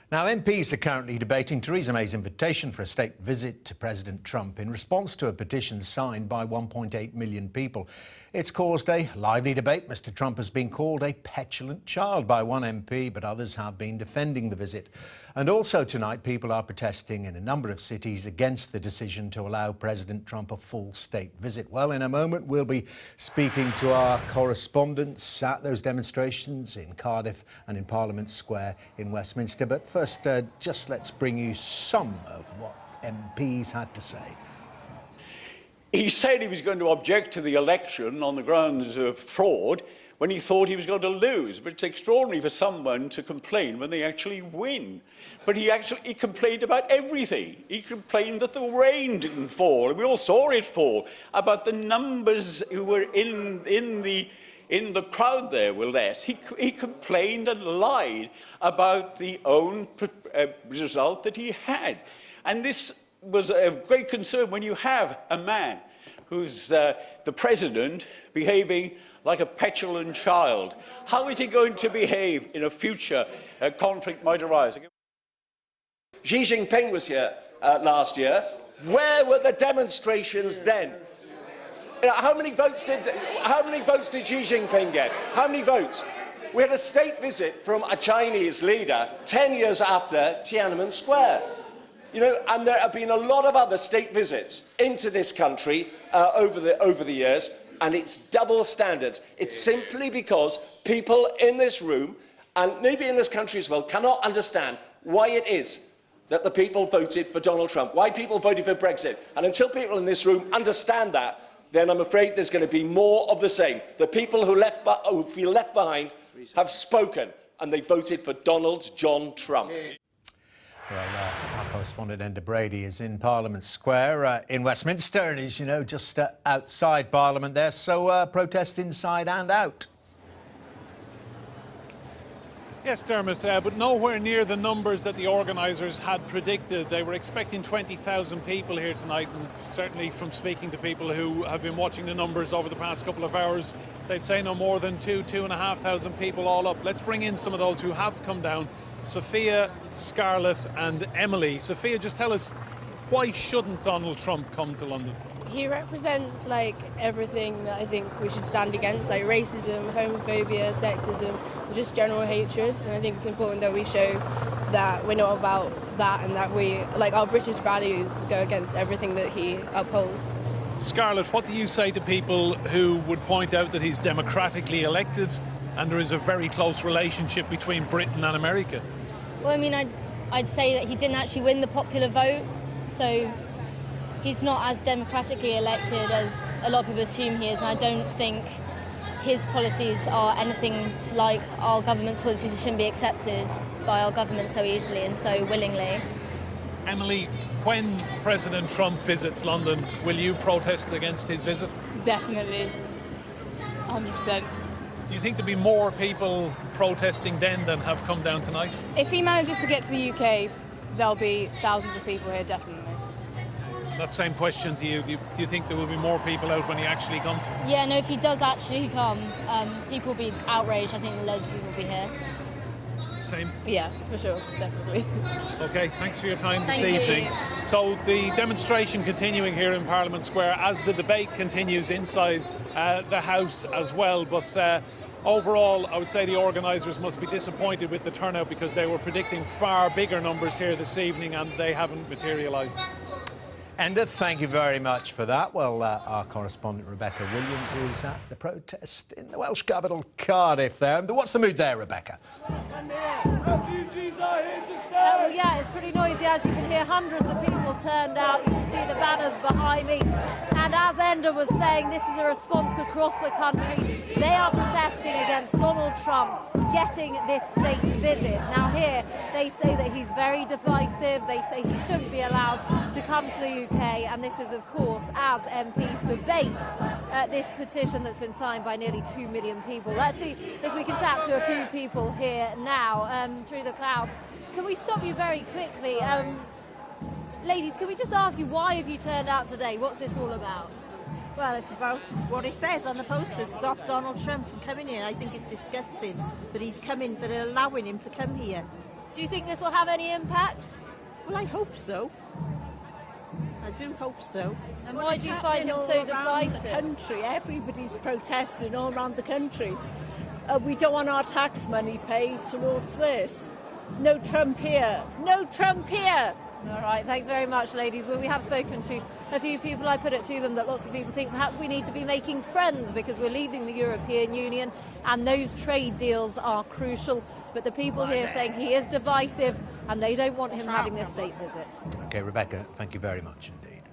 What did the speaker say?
Now, MPs are currently debating Theresa May's invitation for a state visit to President Trump in response to a petition signed by 1.8 million people. It's caused a lively debate. Mr. Trump has been called a petulant child by one MP, but others have been defending the visit. And also tonight, people are protesting in a number of cities against the decision to allow President Trump a full state visit. Well, in a moment, we'll be speaking to our correspondents at those demonstrations in Cardiff and in Parliament Square in Westminster. But first, just let's bring you some of what MPs had to say. He said he was going to object to the election on the grounds of fraud when he thought he was going to lose. But it's extraordinary for someone to complain when they actually win. But he complained about everything. He complained that the rain didn't fall, and we all saw it fall, about the numbers who were in the crowd there were less. He complained and lied about the own result that he had. And this was a great concern when you have a man who's the president behaving like a petulant child. How is he going to behave in a future conflict might arise? Xi Jinping was here last year. Where were the demonstrations then? How many votes did Xi Jinping get? How many votes? We had a state visit from a Chinese leader 10 years after Tiananmen Square. You know, and there have been a lot of other state visits into this country over the years, and it's double standards. It's simply because people in this room, and maybe in this country as well, cannot understand why it is that the people voted for Donald Trump, why people voted for Brexit. And until people in this room understand that, then I'm afraid there's going to be more of the same. The people who feel left behind have spoken, and they voted for Donald John Trump. Well, our correspondent Enda Brady is in Parliament Square in Westminster, and is, you know, just outside Parliament there. So protest inside and out. Yes, Dermot, but nowhere near the numbers that the organisers had predicted. They were expecting 20,000 people here tonight, and certainly from speaking to people who have been watching the numbers over the past couple of hours, they'd say no more than 2,500 people all up. Let's bring in some of those who have come down. Sophia, Scarlett and Emily. Sophia, just tell us, why shouldn't Donald Trump come to London? He represents like everything that I think we should stand against, like racism, homophobia, sexism, just general hatred. And I think it's important that we show that we're not about that, and that we, like, our British values go against everything that he upholds. Scarlett, what do you say to people who would point out that he's democratically elected and there is a very close relationship between Britain and America? Well, I mean, I'd say that he didn't actually win the popular vote, so he's not as democratically elected as a lot of people assume he is, and I don't think his policies are anything like our government's policies. He shouldn't be accepted by our government so easily and so willingly. Emily, when President Trump visits London, will you protest against his visit? Definitely, 100%. Do you think there'll be more people protesting then than have come down tonight? If he manages to get to the UK, there'll be thousands of people here, definitely. That same question to you. Do you think there will be more people out when he actually comes? Yeah, no, if he does actually come, people will be outraged. I think loads of people will be here. Same? Yeah, for sure, definitely. OK, thanks for your time this Thank evening. you. So the demonstration continuing here in Parliament Square as the debate continues inside the House as well. But overall, I would say the organisers must be disappointed with the turnout, because they were predicting far bigger numbers here this evening and they haven't materialised. Enda, thank you very much for that. Well, our correspondent Rebecca Williams is at the protest in the Welsh capital, Cardiff there. What's the mood there, Rebecca? Refugees are here to stay! Well, yeah, it's pretty noisy. As you can hear, hundreds of people turned out. You can see the banners behind me. And as Enda was saying, this is a response across the country. They are protesting against Donald Trump getting this state visit. Now here, they say that he's very divisive. They say he shouldn't be allowed to come to the UK. And this is, of course, as MPs debate this petition that's been signed by nearly 2 million people. Let's see if we can chat to a few people here now through the clouds. Can we stop you very quickly? Ladies, can we just ask you, why have you turned out today? What's this all about? Well, it's about what he says on the posters, stop Donald Trump from coming here. I think it's disgusting that he's coming, that they're allowing him to come here. Do you think this will have any impact? Well, I hope so. I do hope so. And why do you find him so divisive? The country, everybody's protesting all around the country. We don't want our tax money paid towards this. No Trump here. No Trump here. All right, thanks very much, ladies. Well, we have spoken to a few people. I put it to them that lots of people think perhaps we need to be making friends because we're leaving the European Union and those trade deals are crucial. But the people here saying he is divisive and they don't want him having this state visit. OK, Rebecca, thank you very much indeed.